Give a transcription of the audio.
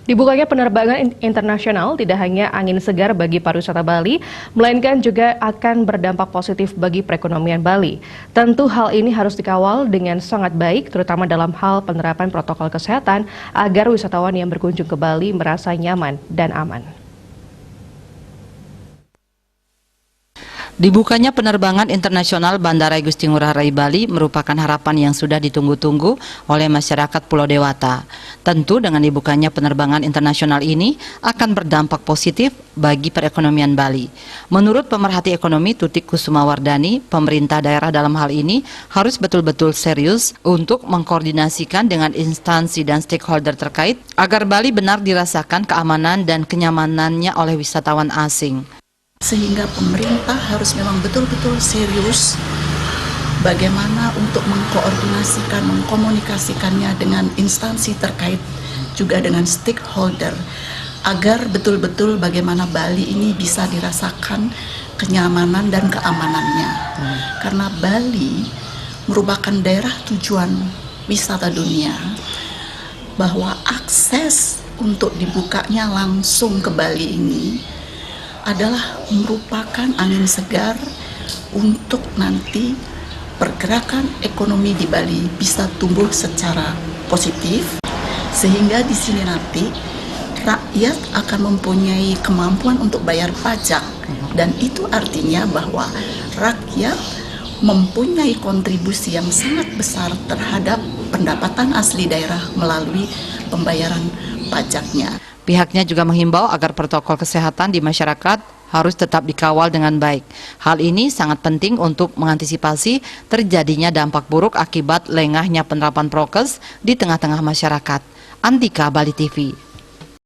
Dibukanya penerbangan internasional tidak hanya angin segar bagi pariwisata Bali, melainkan juga akan berdampak positif bagi perekonomian Bali. Tentu hal ini harus dikawal dengan sangat baik, terutama dalam hal penerapan protokol kesehatan, agar wisatawan yang berkunjung ke Bali merasa nyaman dan aman. Dibukanya penerbangan internasional Bandara Igusti Ngurah Rai Bali merupakan harapan yang sudah ditunggu-tunggu oleh masyarakat Pulau Dewata. Tentu dengan dibukanya penerbangan internasional ini akan berdampak positif bagi perekonomian Bali. Menurut pemerhati ekonomi Tutik Kusumawardani, pemerintah daerah dalam hal ini harus betul-betul serius untuk mengkoordinasikan dengan instansi dan stakeholder terkait agar Bali benar dirasakan keamanan dan kenyamanannya oleh wisatawan asing. Sehingga pemerintah harus memang betul-betul serius bagaimana untuk mengkoordinasikan, mengkomunikasikannya dengan instansi terkait, juga dengan stakeholder, agar betul-betul bagaimana Bali ini bisa dirasakan kenyamanan dan keamanannya. Karena Bali merupakan daerah tujuan wisata dunia, bahwa akses untuk dibukanya langsung ke Bali ini adalah merupakan angin segar untuk nanti pergerakan ekonomi di Bali bisa tumbuh secara positif, sehingga di sini nanti rakyat akan mempunyai kemampuan untuk bayar pajak, dan itu artinya bahwa rakyat mempunyai kontribusi yang sangat besar terhadap pendapatan asli daerah melalui pembayaran pajaknya. Pihaknya juga menghimbau agar protokol kesehatan di masyarakat harus tetap dikawal dengan baik. Hal ini sangat penting untuk mengantisipasi terjadinya dampak buruk akibat lengahnya penerapan prokes di tengah-tengah masyarakat. Antika, Bali TV.